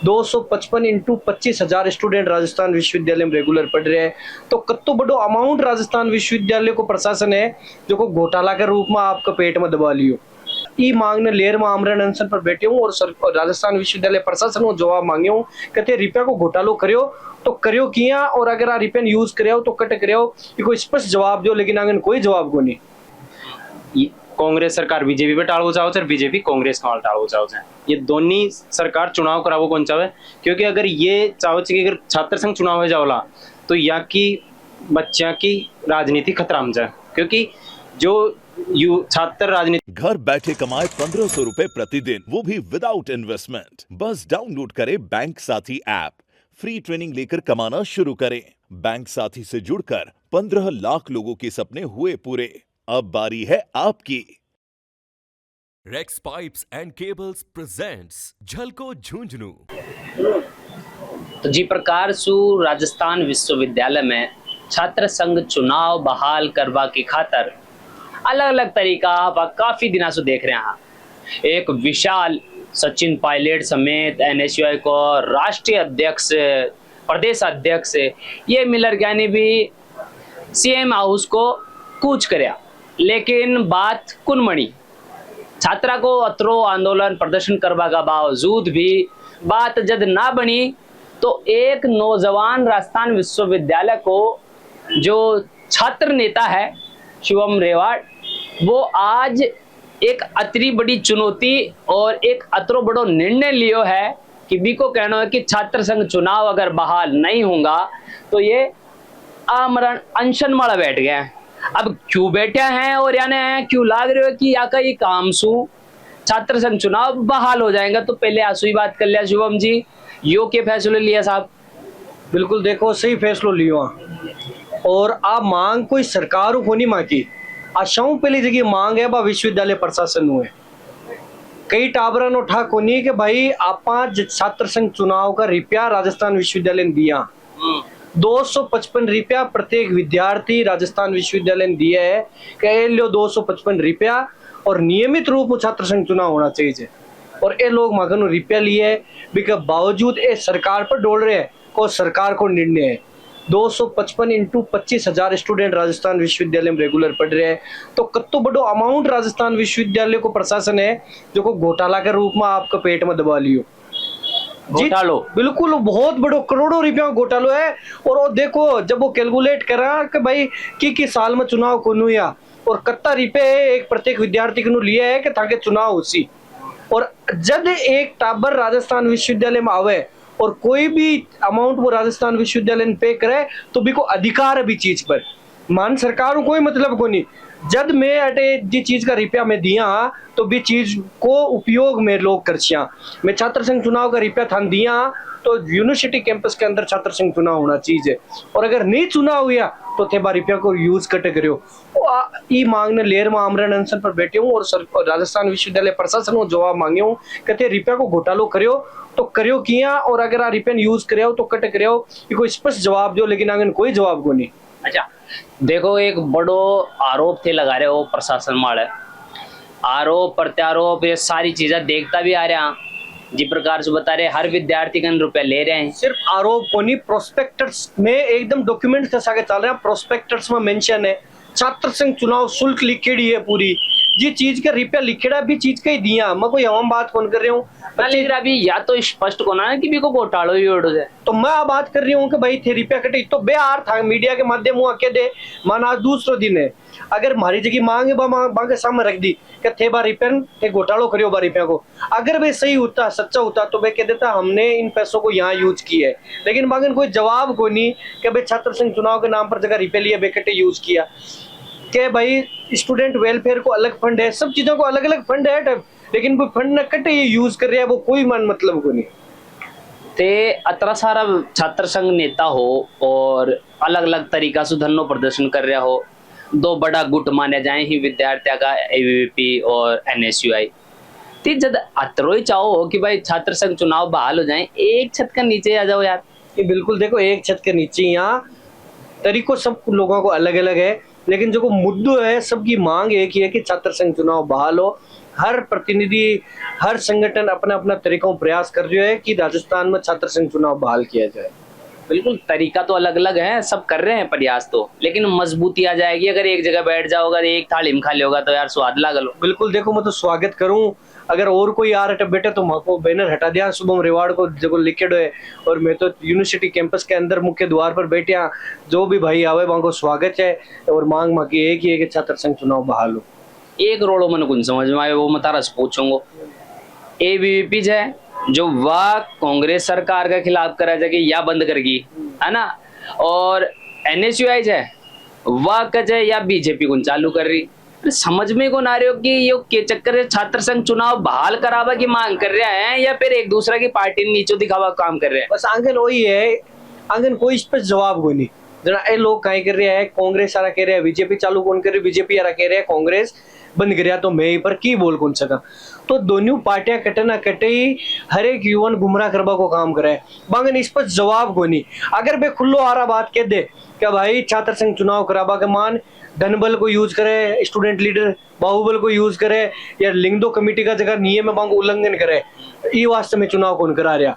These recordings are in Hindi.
255 इंटू 25,000 स्टूडेंट राजस्थान विश्वविद्यालय में रेगुलर पढ़ रहे हैं। तो कत्तो बड़ो अमाउंट राजस्थान विश्वविद्यालय को प्रशासन है जो को घोटाला के रूप में आपका पेट में दबा लियो। ई मांगने लेर में आमरण अनशन पर बैठे हूँ और राजस्थान विश्वविद्यालय प्रशासन को जवाब मांगे हूँ। कहते रुपया को घोटालो करियो तो करियो किया, और अगर आ रुपया यूज करियो तो कट करियो, कोई स्पष्ट जवाब दो। लेकिन आगे कोई जवाब को नहीं। कांग्रेस सरकार बीजेपी पे टाळवो चाहो छे, बीजेपी कांग्रेस का टाळवो चाहो छे। ये दोनों सरकार चुनाव करावो कौन चाहे, क्योंकि अगर ये चाहो छे कि अगर छात्र संघ चुनाव हो जावला तो यहाँ की बच्चा की राजनीति खतरा में जाए, क्योंकि जो छात्र राजनीति घर बैठे कमाए 1500 रुपए प्रतिदिन, वो भी विदाउट इन्वेस्टमेंट। बस डाउनलोड करें बैंक साथी ऐप, फ्री ट्रेनिंग लेकर कमाना शुरू करें। बैंक साथी से जुड़कर 15 लाख लोगों के सपने हुए पूरे। अब बारी है आपकी। Rex pipes and cables presents झलको झुंझुनू। तो जी प्रकार सु राजस्थान विश्वविद्यालय में छात्र संघ चुनाव बहाल करवा की खातर अलग अलग तरीका आप काफी दिनों से देख रहे हैं। एक विशाल सचिन पायलट समेत एनएसयूआई को राष्ट्रीय अध्यक्ष, प्रदेश अध्यक्ष ये मिलर ज्ञानी भी सीएम हाउस को कूच करया, लेकिन बात कुनमणी छात्रा को अतरो आंदोलन प्रदर्शन करवा का बावजूद भी बात जद ना बनी, तो एक नौजवान राजस्थान विश्वविद्यालय को जो छात्र नेता है शिवम रेवाड़, वो आज एक अतरी बड़ी चुनौती और एक अतरो बड़ो निर्णय लियो है कि बीको कहना है कि छात्र संघ चुनाव अगर बहाल नहीं होगा तो ये आमरण अनशन में बैठ गए हैं। अब क्यों बैठे हैं और यानी क्यों लाग रहे हो कि या का ये काम सु छात्र संघ चुनाव बहाल हो जाएगा, तो पहले आंसू ही बात कर लिया। शिवम जी, यो के फैसले लिया साहब? बिल्कुल देखो सही फैसलो लियो, और आप मांग कोई सरकार को नहीं मांगी, आशाओं पहली जगह मांग है बा विश्वविद्यालय प्रशासन हुए। कई टाबरा नो ठा कोनी के भाई आपा छात्र संघ चुनाव का रुपया राजस्थान विश्वविद्यालय ने दिया, 255 रुपया प्रत्येक विद्यार्थी राजस्थान विश्वविद्यालय ने दिया है। कह लो 255 रुपया, और नियमित रूप में छात्र संघ चुनाव होना चाहिए। और ये लोग मगन रुपया लिए के बावजूद ये सरकार पर डोल रहे हैं को सरकार को निर्णय है। 255 इंटू 25,000 स्टूडेंट राजस्थान विश्वविद्यालय में रेगुलर पढ़ रहे हैं। तो कत्तो बड़ो अमाउंट राजस्थान विश्वविद्यालय को प्रशासन है जो को घोटाला के रूप में आपका पेट में दबा लियो। घोटालो बिल्कुल बहुत बड़ो करोड़ों रुपया घोटालो है। और वो देखो जब वो कैलकुलेट करा कि भाई की साल में चुनाव को हुआ और कत्ता रुपये एक प्रत्येक विद्यार्थी को लिया है कि ताकि चुनाव उसी, और जब एक टाबर राजस्थान विश्वविद्यालय में आवे और कोई भी अमाउंट वो राजस्थान विश्वविद्यालय ने पे करे तो भी को अधिकार है भी चीज पर, मान सरकार को कोई मतलब को नहीं। जब मैं अटे जी चीज का रुपया में दिया तो भी चीज को उपयोग में लोग करछिया। मैं छात्र संघ चुनाव का रुपया थान दिया तो यूनिवर्सिटी कैंपस के अंदर छात्र संघ चुनाव होना चाहिए, और अगर नहीं चुनाव हुआ तो थे बा रुपया को यूज कट करो। ई मांगने लेर में आमरण अनशन पर बैठे हूँ और राजस्थान विश्वविद्यालय प्रशासन को जवाब मांगे हूँ। कहते रुपया को घोटालो करियो तो करियो किया, और अगर आ रुपया यूज करियो तो कट करियो, कोई स्पष्ट जवाब दो। लेकिन आगे कोई जवाब को नहीं। अच्छा देखो, एक बड़ो आरोप थे लगा रहे हो प्रशासन वाले, आरोप प्रत्यारोप ये सारी चीजें देखता भी आ रहा जी प्रकार से बता रहे हर विद्यार्थी का रुपया ले रहे हैं। सिर्फ आरोप को नहीं, प्रोस्पेक्टस में एकदम डॉक्यूमेंट के साथ चल रहे हैं। प्रोस्पेक्टस में मेंशन है छात्र संघ चुनाव शुल्क लिखेड़ी है पूरी, जी चीज का रुपया लिखेड़ा भी चीज का ही दिया। मैं कोई हम बात कौन कर रही हूँ, लेकिन अभी या तो स्पष्ट को ना कि भी को घोटालो ही उड़ जाए, तो मैं बात कर रही हूँ कि भाई थे रुपया कटे तो बेहार था मीडिया के माध्यम हुआ के दे माना दूसरो दिन है। अगर हमारी जगह मांगे मांग के सामने रख दी कि थे बार रुपया थे घोटालो करियो बार रुपया को, अगर वे सही होता सच्चा होता तो वे कह देता हमने इन पैसों को यहाँ यूज किया है। लेकिन बागन कोई जवाब को नहीं कि भाई छात्र संघ चुनाव के नाम पर जगह रुपया लिया बेकटे यूज किया, के भाई स्टूडेंट वेलफेयर को अलग फंड है, सब चीजों को अलग अलग फंड है, लेकिन कोई फंड न कटे ये यूज कर रहे हैं वो कोई मन मतलब को नहीं। ते अतरा सारा छात्र संघ नेता हो और अलग अलग तरीका से धरनो प्रदर्शन कर रहा हो, दो बड़ा गुट माने जाए ही विद्यार्थियों का एबीवीपी और एनएसयूआई, ते जब अतरो ही चाहो हो कि भाई छात्र संघ चुनाव बहाल हो जाए, एक छत के नीचे आ जाओ यार। ये बिल्कुल देखो एक छत के नीचे यहाँ तरीकों सब लोगों को अलग अलग है, लेकिन जो मुद्दों है सबकी मांग एक ही है कि छात्र संघ चुनाव बहाल हो। हर प्रतिनिधि, हर संगठन अपना अपना तरीकों प्रयास कर रहे है कि राजस्थान में छात्र संघ चुनाव बहाल किया जाए। बिल्कुल, तरीका तो अलग अलग है, सब कर रहे हैं प्रयास तो, लेकिन मजबूती आ जाएगी अगर एक जगह बैठ जाओगा, एक थाली में खा लोगा तो यार स्वाद लगा लो। बिल्कुल, देखो मैं तो स्वागत करूं, अगर और कोई आ रहा बेटे तो माको बैनर हटा दिया शुभम रिवार्ड को जो लिखे है, और मैं तो यूनिवर्सिटी कैंपस के अंदर मुख्य द्वार पर बैठिया, जो भी भाई आवे वहां को स्वागत है, और मांग माकी एक ही है कि छात्र संघ चुनाव बहाल हो। एक रोड़ो मन कुछ समझ में आए वो मैं तारा से पूछूंगा, एबीवीपी है जो वह कांग्रेस सरकार के खिलाफ करा जाके या बंद करगी, है ना, और एनएसयूआई है वह कजे या बीजेपी को चालू कर रही, समझ में को ना रहे हो कि ये के चक्कर से छात्र संघ चुनाव बहाल करावा की मांग कर रहे हैं या फिर एक दूसरे की पार्टी नीचे दिखावा काम कर रहे हैं। बस आंगन वही है, आंगन कोई इस पर जवाब को नहीं, जरा ये लोग कहीं कर रहे हैं, कांग्रेस आरा कह रहे हैं बीजेपी चालू कौन कर रही, बीजेपी आरा कह रहे हैं कांग्रेस बंद कर, तो मैं पर की बोल कौन सका। तो दोनों पार्टियां कटे ना कटे ही हर एक युवा गुमराह करवा को काम करे, बांगन इस पर जवाब को नहीं। अगर बे खुल्लो आरा बात कह दे क्या भाई छात्र संघ चुनाव करावा के मान धनबल को यूज करे, स्टूडेंट लीडर बाहुबल को यूज करे, या लिंगदो कमेटी का जगह नियम है उल्लंघन करे, ये वास्ते में चुनाव कौन करा रहा।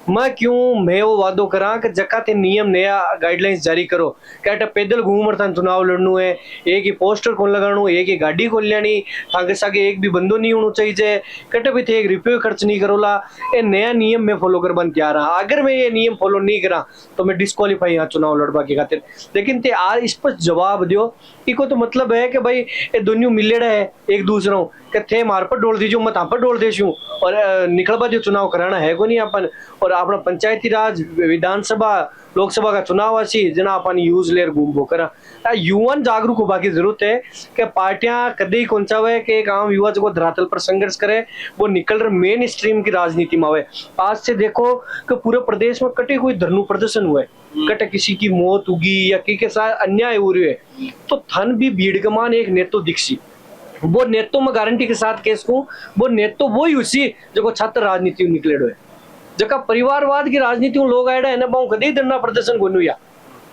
मैं वो वादो करा कि जका ते नियम नया गाइडलाइंस जारी करो, क्या पैदल घूम था चुनाव लड़नू है, एक ही पोस्टर कौन लगाणू, एक ही गाड़ी खोल लेनी, थाके सागे एक भी बंदो नहीं होना चाहिए, कटे भी थे एक रुपये खर्च नहीं करोला, ये नया नियम में फॉलो कर बन तैयार रहा। अगर मैं ये नियम फॉलो नहीं करा तो मैं डिस्क्वालीफाई यहाँ चुनाव लड़वा की खातिर। लेकिन ते आज इस पर जवाब दियो, इको तो मतलब है कि भाई ये दोनों मिलेड़ा है एक दूसरों के थे मार पर डोल दीजियो, मत पर डोल देशू, और निकलवा जो चुनाव कराना है को नहीं अपन, और अपना पंचायती राज विधानसभा लोकसभा का चुनाव आसी जना अपन यूज लेर घूमबो करा। युवा जागरूक होने की जरूरत है कि पार्टियां कदी कौन चाहे कि एक आम युवा जो धरातल पर संघर्ष करे वो निकल रहे मेन स्ट्रीम की राजनीति में आवे। आज से देखो कि पूरे प्रदेश में कटे कोई धरनु प्रदर्शन हुए, कटे किसी की मौत होगी या के साथ अन्याय हो रही है, तो थन भी भीड़ कमान एक नेतो दिखसी, वो नेतो में गारंटी के साथ केस को वो नेतो वो ही उसी जो छात्र राजनीति निकले हुए, जका परिवारवाद की राजनीति लोग आए है ना, बहु कदी धरना प्रदर्शन को या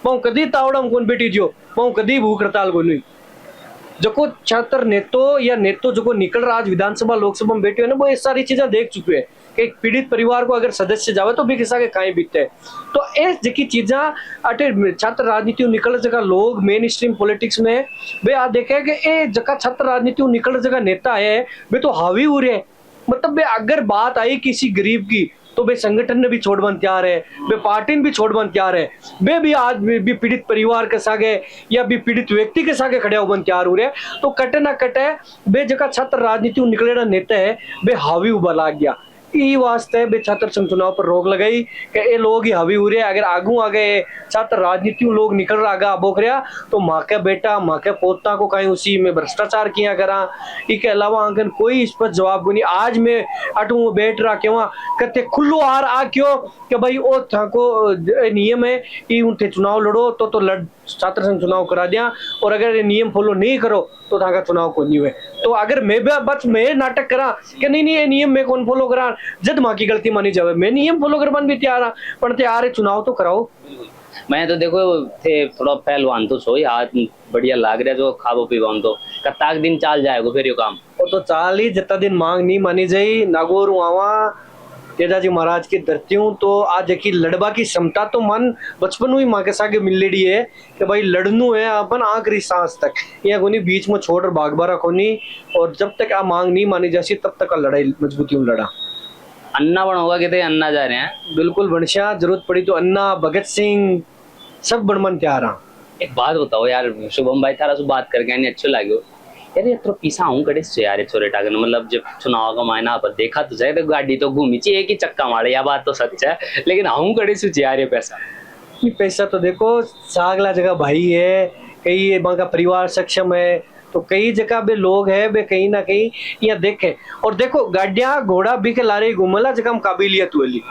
बहु कदी तावड़ा कौन बेटी जो बहु कदी भूख हड़ताल को जो छात्र नेतो या नेतो जो निकल रहा आज विधानसभा लोकसभा में बैठे है ना, वो ये सारी चीजें देख चुके हैं कि एक पीड़ित परिवार को अगर सदस्य जावे तो भी किसा के कहीं बीतते है। तो ये जकी चीजा अटे छात्र राजनीति निकल जगह लोग मेन स्ट्रीम पॉलिटिक्स में वे आ देखे कि ये जगह छात्र राजनीति निकल जगह नेता है वे तो हावी हो रहे, मतलब वे अगर बात आई किसी गरीब की तो वे संगठन ने भी छोड़ बन तैयार है, वे पार्टी ने भी छोड़ बन तैयार है, वे भी आज भी पीड़ित परिवार के सागे या भी पीड़ित व्यक्ति के सागे खड़े होने तैयार हो रहे। तो कटे ना कटे वे जगह छात्र राजनीति निकलेड़ा नेता है वे हावी उबा लाग गया, ई वास्ते बे छात्र संघ चुनाव पर रोक लगाई कि ये लोग ही हावी हो रहे। अगर आगू आ गए छात्र राजनीति लोग निकल रहा आगा बोक रहा तो माँ के बेटा माँ के पोता को कहीं उसी में भ्रष्टाचार किया करा, इसके अलावा आंगन कोई इस पर जवाब को नहीं। आज मैं अटू बैठ रहा क्यों कहते खुल्लो आर आ क्यों कि भाई ओ था को नियम है कि उनसे चुनाव लड़ो तो लड़ छात्र संघ चुनाव करा दिया, और अगर ये नियम फॉलो नहीं करो तो था का चुनाव को नहीं हुए। तो अगर मैं बस मैं नाटक करा कि नहीं ये नियम मैं कौन फॉलो करा, जद माँ की गलती मानी जावे, मैं नियम फॉलो करवान भी तैयार पर तैयार है चुनाव तो कराओ। मैं तो देखो थे थोड़ा पहलवान तो सोई हाथ बढ़िया लाग रहा जो खाबो पीवा तो कताक दिन चाल जाएगा फिर यो काम, वो तो चाल ही जितना दिन मांग नहीं मानी जाई नागौर आवा तेजाजी महाराज की धरती हूँ। तो आज देखिए लड़बा की क्षमता तो मन बचपन हुई माँ के सागे मिल लेडी है कि भाई लड़नू है अपन आखिरी सांस तक, या कोनी बीच में छोड़ भागबारा कोनी, और जब तक आ मांग नहीं मानी जाती तब तक लड़ाई मजबूती में लड़ा। अन्ना बन होगा कहते अन्ना जा रहे हैं, बिल्कुल बनशा जरूरत पड़ी तो अन्ना भगत सिंह सब बनमन तैयार। एक बात बताओ यार शुभम भाई थारा से बात करके अच्छो लाग्यो यार, ये तो पीछा हूँ कड़े से यार छोरे टागन, मतलब जब चुनाव का मायना पर देखा तो जाए तो गाड़ी तो घूमी चाहिए एक ही चक्का मारे, या बात तो सच है, लेकिन हूँ कड़े से यार ये पैसा तो देखो सागला जगह भाई है, कई वहाँ का परिवार सक्षम है, तो कई जगह बे लोग है बे कहीं ना कहीं यहाँ देखे। और देखो गाड़िया घोड़ा भी के लारे घूमला जगह काबिलियत हुई,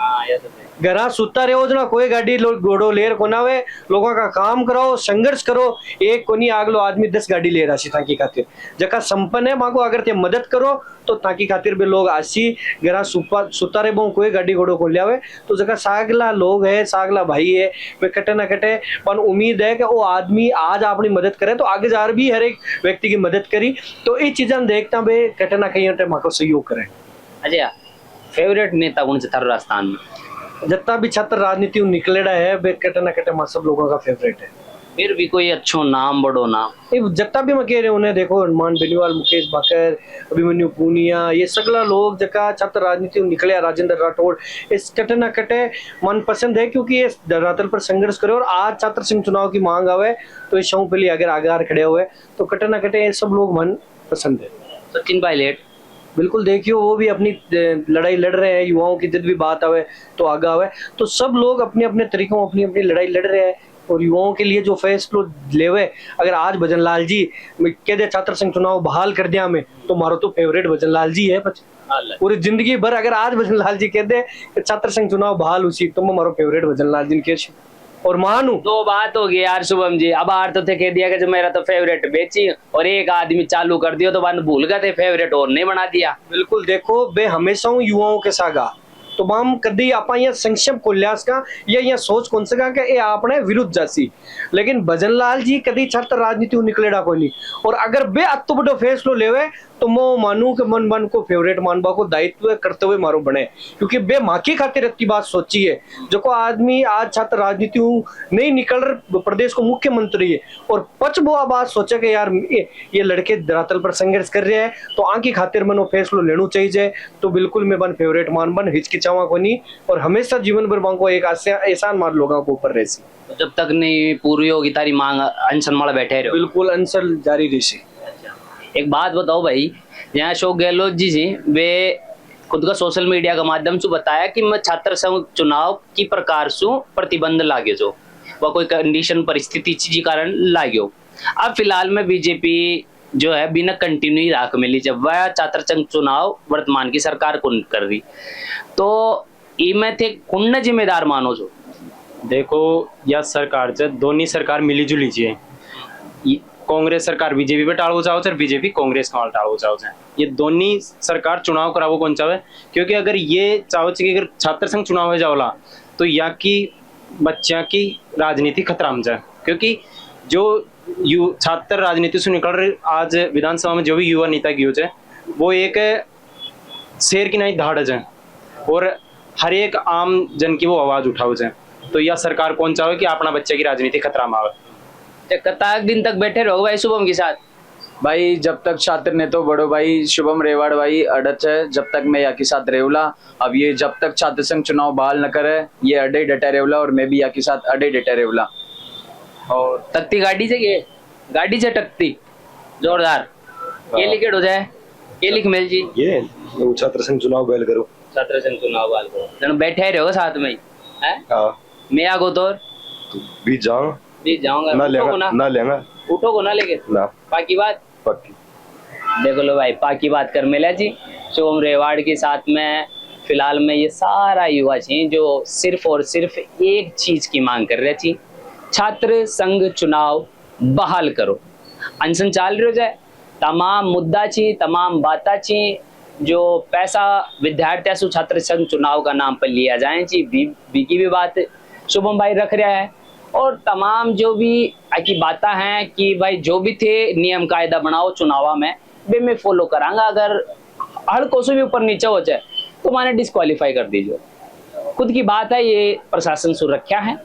घरा सुता रहो ना कोई गाड़ी घोड़ो लेर को ना वे लोगों का काम कराओ संघर्ष करो एक कोनी आगलो आदमी 10 गाड़ी ले राशि ताकि खातिर जका संपन्न है मांगो अगर ते मदद करो तो ताकि खातिर भी लोग आसी घरा सुता रे कोई गाड़ी घोड़ो को लियावे तो जका सागला लोग है सागला भाई है वे कटे ना कटे पर उम्मीद है कि वो आदमी आज अपनी मदद करे तो आगे जार भी हर एक व्यक्ति की मदद करी तो ये चीजें देखता वे कटे ना कहीं माको सहयोग करे। अच्छा फेवरेट नेता कौन से था राजस्थान में? जितना भी छात्र राजनीति निकलेड़ा है वे कटे ना कटे सब लोगों का फेवरेट है। फिर भी कोई अच्छो नाम बड़ो नाम जितना भी मैं कह रहे उन्हें देखो हनुमान बेनीवाल मुकेश बाकर अभिमन्यु पूनिया ये सगला लोग जका छात्र राजनीति निकले राजेंद्र राठौड़ इस कटे ना कटे मन पसंद है क्योंकि ये धरातल पर संघर्ष करे और आज छात्र संघ चुनाव की मांग आवे तो इस शौक पे अगर आगार खड़े हुए तो कटे ना कटे ये सब लोग मन पसंद है। सचिन पायलट बिल्कुल देखियो वो भी अपनी लड़ाई लड़ रहे हैं युवाओं की जब भी बात आवे तो आगा आवे तो सब लोग अपने अपने तरीकों अपनी अपनी लड़ाई लड़ रहे हैं और युवाओं के लिए जो फैसलो लेवे अगर आज भजन लाल जी कह दे छात्र संघ चुनाव बहाल कर दिया हमें तो मारो तो फेवरेट भजन लाल जी है पूरी जिंदगी भर अगर आज भजन लाल जी कह दे कि छात्र संघ चुनाव बहाल उसी तो मैं मारो फेवरेट भजन लाल जी के और मानू दो बात हो गई यार शुभम जी अब आर तो थे कह दिया कि जो मेरा तो फेवरेट बेची और एक आदमी चालू कर दियो तो बाद भूल गए थे फेवरेट और नहीं बना दिया। बिल्कुल देखो बे हमेशा युवाओं के सागा तो हम कदी आप संक्षेप कोल्यास का या सोच कौन सका कि आपने विरुद्ध जासी लेकिन भजन लाल जी कदी छात्र राजनीति निकलेड़ा कोई नहीं और अगर बे अतो बड़ो फैसलो लेवे तो मैं मानू के मन को फेवरेट मानबा को दायित्व करते हुए मारो बने क्योंकि बे माँ की खातिर इतनी बात सोची है जो को आदमी आज छात्र राजनीति नहीं निकल प्रदेश को मुख्यमंत्री है और पच वो बात सोचे कि यार ये लड़के धरातल पर संघर्ष कर रहे हैं तो आंकी खातिर मनो फैसलो लेना चाहिए तो बिल्कुल मैं बन फेवरेट मान बन हिचकिचावा को नहीं और हमेशा जीवन भर को एक एहसान मान लोगों को ऊपर रहसी जब तक नहीं पूरी होगी तारी मांग अनशन माला बैठे रहो। बिल्कुल अनशन जारी रहसी। एक बात बताओ भाई यहाँ अशोक गहलोत जी से वे खुद का सोशल मीडिया के माध्यम से बताया कि मैं छात्र संघ चुनाव की प्रकार से प्रतिबंध लागे जो वह कोई कंडीशन परिस्थिति जी कारण लाग्यो अब फिलहाल में बीजेपी जो है बिना कंटिन्यू राख मिली जब वह छात्र संघ चुनाव वर्तमान की सरकार को कर रही तो इमें थे कुन्न जिम्मेदार मानो जो देखो या सरकार से दोनों सरकार मिली जुली जी कांग्रेस सरकार बीजेपी पे टाळवू चाहो और बीजेपी कांग्रेस का टाळवू चाहो ये दोनों सरकार चुनाव करावो कौन चाहे क्योंकि अगर ये चाहो कि अगर छात्र संघ चुनाव हो जाओला तो यहाँ की बच्चा की राजनीति खतरा में जाए क्योंकि जो छात्र राजनीति से निकल रहे आज विधानसभा में जो भी युवा नेता की है वो एक शेर की नहीं धाड़ जाए और हर एक आम जन की वो आवाज उठाओ जाए तो यह सरकार कौन चाहे कि अपना बच्चे की राजनीति खतरा में आवे। कताक दिन तक बैठे रहो भाई शुभम के साथ भाई जब तक छात्र ने तो बड़ो भाई शुभम रेवाड़ भाई अड़च है जब तक मैं या के साथ रेवला अब ये जब तक छात्र संघ चुनाव बहाल न करे ये अडे डटे रेवला और मैं भी या के साथ अडे डटे रेवला और तकती गाड़ी से टकती जोरदार ये लिखेट हो जाए ये लिख मेल जी ये छात्र संघ चुनाव बहाल करो छात्र संघ चुनाव बहाल करो बैठे रहो साथ में मैं आगो तो भी जाऊं भी जाऊंगा ना लेंगा उठो को ना लेके ना पाकी बात पक्की देखो लो भाई पाकी बात कर मिला जी शुभम रेवाड़ के साथ में फिलहाल में ये सारा युवा छी जो सिर्फ और सिर्फ एक चीज की मांग कर रहे थी छात्र संघ चुनाव बहाल करो अनशन चाल रहे जाए तमाम मुद्दा छी तमाम बाता छी जो पैसा विद्यार्थी छात्र संघ चुनाव का नाम पर लिया जाए जी बी की भी बात शुभम भाई रख रहा है और तमाम जो भी की बातें हैं कि भाई जो भी थे नियम कायदा बनाओ चुनाव में वे मैं फॉलो करांगा अगर हर कोसों भी ऊपर नीचे हो जाए तो मैंने डिस्क्वालीफाई कर दीजिए खुद की बात है ये प्रशासन सुरक्षा है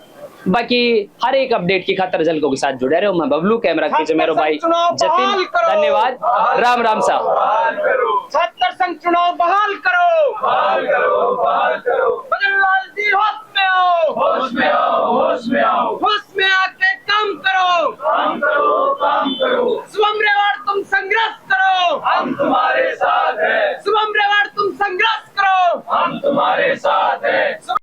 बाकी हर एक अपडेट की खातर झलकों के साथ जुड़े रहे हो मैं बबलू कैमरा के मेरे भाई जतिन धन्यवाद राम राम साहब छात्र संघ चुनाव बहाल करो भजन लाल जी होश में आओ होश में आके काम करो शुभम रेवाड़ तुम संघर्ष करो हम तुम्हारे साथ हैं शुभम रेवाड़ तुम संघर्ष करो हम तुम्हारे साथ हैं